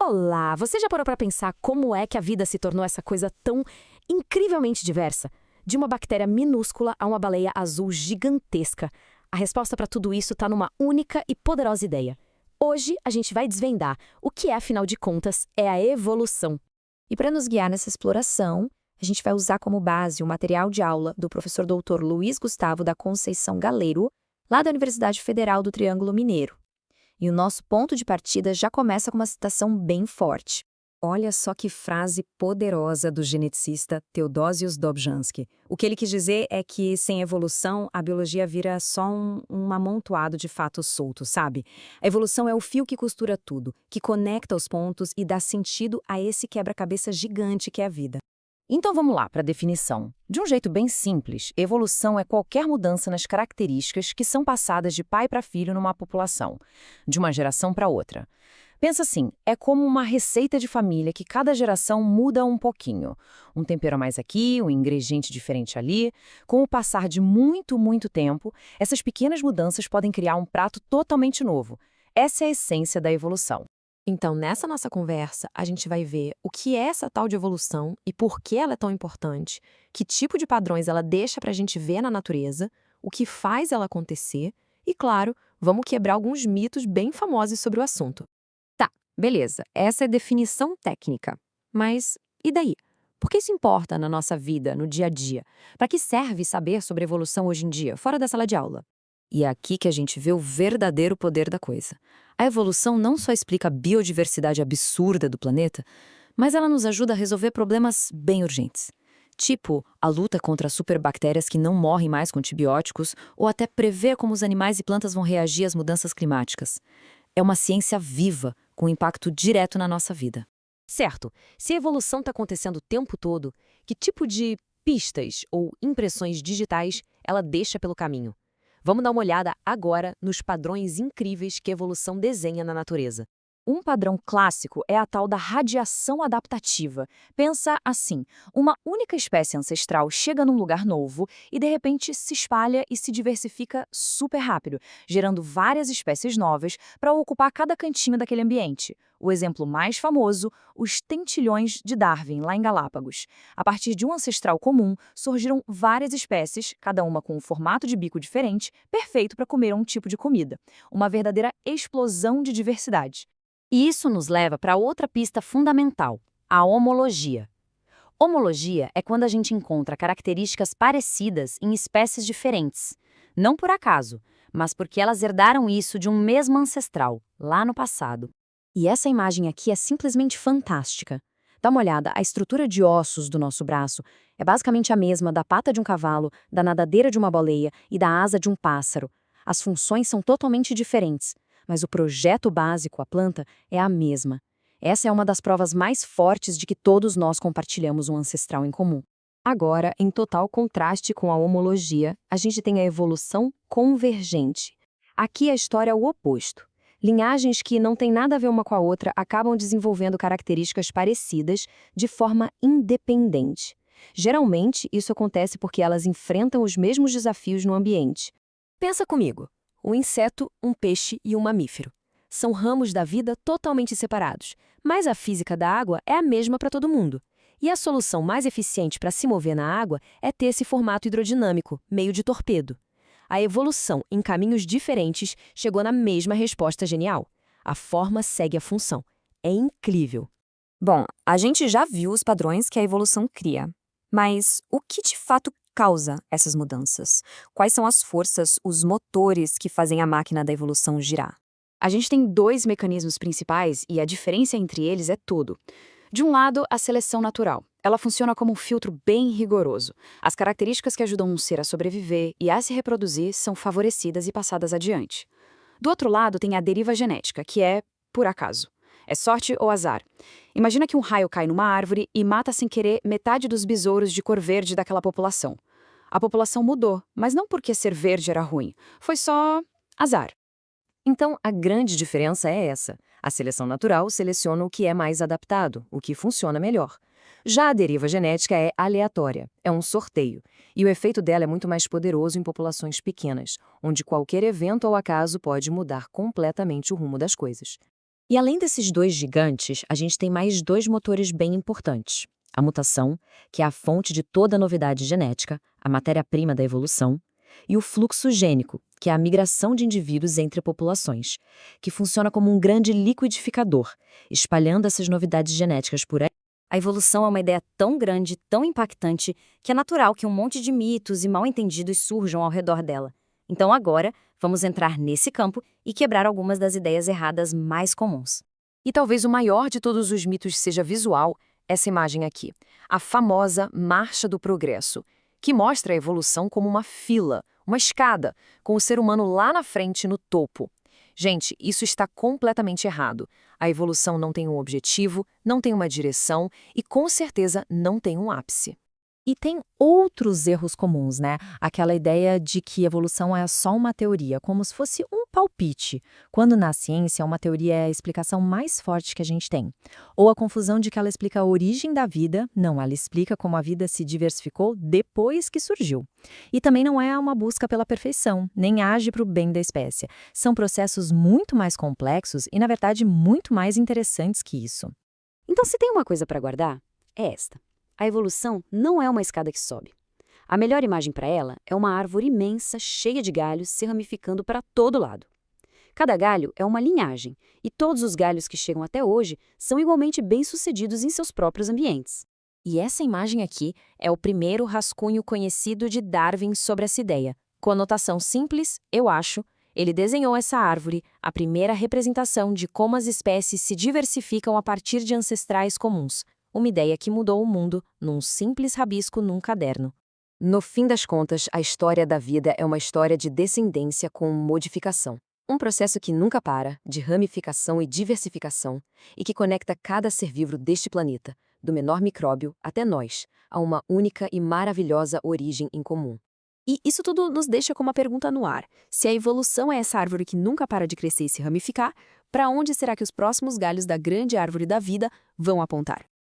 Olá, você já parou para pensar como é que a vida se tornou essa coisa tão incrivelmente diversa? De uma bactéria minúscula a uma baleia azul gigantesca. A resposta para tudo isso está numa única e poderosa ideia. Hoje a gente vai desvendar o que é, afinal de contas, é a evolução. E para nos guiar nessa exploração, a gente vai usar como base o material de aula do professor doutor Luiz Gustavo da Conceição Galeiro, lá da Universidade Federal do Triângulo Mineiro. E o nosso ponto de partida já começa com uma citação bem forte. Olha só que frase poderosa do geneticista Theodosius Dobzhansky. O que ele quis dizer é que, sem evolução, a biologia vira só um amontoado de fatos soltos, sabe? A evolução é o fio que costura tudo, que conecta os pontos e dá sentido a esse quebra-cabeça gigante que é a vida. Então vamos lá para a definição. De um jeito bem simples, evolução é qualquer mudança nas características que são passadas de pai para filho numa população, de uma geração para outra. Pensa assim, é como uma receita de família que cada geração muda um pouquinho. Um tempero a mais aqui, um ingrediente diferente ali. Com o passar de muito tempo, essas pequenas mudanças podem criar um prato totalmente novo. Essa é a essência da evolução. Então, nessa nossa conversa, a gente vai ver o que é essa tal de evolução e por que ela é tão importante, que tipo de padrões ela deixa pra gente ver na natureza, o que faz ela acontecer e, claro, vamos quebrar alguns mitos bem famosos sobre o assunto. Tá, beleza, essa é a definição técnica. Mas e daí? Por que isso importa na nossa vida, no dia a dia? Para que serve saber sobre evolução hoje em dia, fora da sala de aula? E é aqui que a gente vê o verdadeiro poder da coisa. A evolução não só explica a biodiversidade absurda do planeta, mas ela nos ajuda a resolver problemas bem urgentes. Tipo, a luta contra superbactérias que não morrem mais com antibióticos, ou até prever como os animais e plantas vão reagir às mudanças climáticas. É uma ciência viva, com impacto direto na nossa vida. Certo, se a evolução está acontecendo o tempo todo, que tipo de pistas ou impressões digitais ela deixa pelo caminho? Vamos dar uma olhada agora nos padrões incríveis que a evolução desenha na natureza. Um padrão clássico é a tal da radiação adaptativa. Pensa assim, uma única espécie ancestral chega num lugar novo e de repente se espalha e se diversifica super rápido, gerando várias espécies novas para ocupar cada cantinho daquele ambiente. O exemplo mais famoso, os tentilhões de Darwin, lá em Galápagos. A partir de um ancestral comum, surgiram várias espécies, cada uma com um formato de bico diferente, perfeito para comer um tipo de comida. Uma verdadeira explosão de diversidade. E isso nos leva para outra pista fundamental, a homologia. Homologia é quando a gente encontra características parecidas em espécies diferentes. Não por acaso, mas porque elas herdaram isso de um mesmo ancestral, lá no passado. E essa imagem aqui é simplesmente fantástica. Dá uma olhada, a estrutura de ossos do nosso braço é basicamente a mesma da pata de um cavalo, da nadadeira de uma baleia e da asa de um pássaro. As funções são totalmente diferentes, mas o projeto básico, a planta, é a mesma. Essa é uma das provas mais fortes de que todos nós compartilhamos um ancestral em comum. Agora, em total contraste com a homologia, a gente tem a evolução convergente. Aqui a história é o oposto. Linhagens que não têm nada a ver uma com a outra acabam desenvolvendo características parecidas de forma independente. Geralmente, isso acontece porque elas enfrentam os mesmos desafios no ambiente. Pensa comigo. Um inseto, um peixe e um mamífero. São ramos da vida totalmente separados, mas a física da água é a mesma para todo mundo. E a solução mais eficiente para se mover na água é ter esse formato hidrodinâmico, meio de torpedo. A evolução, em caminhos diferentes, chegou na mesma resposta genial. A forma segue a função. É incrível. Bom, a gente já viu os padrões que a evolução cria. Mas o que de fato causa essas mudanças? Quais são as forças, os motores que fazem a máquina da evolução girar? A gente tem dois mecanismos principais e a diferença entre eles é tudo. De um lado, a seleção natural. Ela funciona como um filtro bem rigoroso. As características que ajudam um ser a sobreviver e a se reproduzir são favorecidas e passadas adiante. Do outro lado, tem a deriva genética, que é por acaso. É sorte ou azar. Imagina que um raio cai numa árvore e mata sem querer metade dos besouros de cor verde daquela população. A população mudou, mas não porque ser verde era ruim. Foi só azar. Então, a grande diferença é essa. A seleção natural seleciona o que é mais adaptado, o que funciona melhor. Já a deriva genética é aleatória, é um sorteio, e o efeito dela é muito mais poderoso em populações pequenas, onde qualquer evento ou acaso pode mudar completamente o rumo das coisas. E além desses dois gigantes, a gente tem mais dois motores bem importantes. A mutação, que é a fonte de toda novidade genética, a matéria-prima da evolução, e o fluxo gênico, que é a migração de indivíduos entre populações, que funciona como um grande liquidificador, espalhando essas novidades genéticas por aí. A evolução é uma ideia tão grande, tão impactante, que é natural que um monte de mitos e mal-entendidos surjam ao redor dela. Então agora, vamos entrar nesse campo e quebrar algumas das ideias erradas mais comuns. E talvez o maior de todos os mitos seja visual, essa imagem aqui, a famosa Marcha do Progresso, que mostra a evolução como uma fila, uma escada, com o ser humano lá na frente, no topo. Gente, isso está completamente errado. A evolução não tem um objetivo, não tem uma direção e, com certeza, não tem um ápice. E tem outros erros comuns, né? Aquela ideia de que evolução é só uma teoria, como se fosse um palpite, quando na ciência uma teoria é a explicação mais forte que a gente tem. Ou a confusão de que ela explica a origem da vida, não, ela explica como a vida se diversificou depois que surgiu. E também não é uma busca pela perfeição, nem age para o bem da espécie. São processos muito mais complexos e, na verdade, muito mais interessantes que isso. Então, se tem uma coisa para guardar, é esta. A evolução não é uma escada que sobe. A melhor imagem para ela é uma árvore imensa, cheia de galhos, se ramificando para todo lado. Cada galho é uma linhagem, e todos os galhos que chegam até hoje são igualmente bem-sucedidos em seus próprios ambientes. E essa imagem aqui é o primeiro rascunho conhecido de Darwin sobre essa ideia. Conotação simples, eu acho. Ele desenhou essa árvore, a primeira representação de como as espécies se diversificam a partir de ancestrais comuns. Uma ideia que mudou o mundo num simples rabisco num caderno. No fim das contas, a história da vida é uma história de descendência com modificação. Um processo que nunca para, de ramificação e diversificação, e que conecta cada ser vivo deste planeta, do menor micróbio até nós, a uma única e maravilhosa origem em comum. E isso tudo nos deixa com uma pergunta no ar. Se a evolução é essa árvore que nunca para de crescer e se ramificar, para onde será que os próximos galhos da grande árvore da vida vão apontar?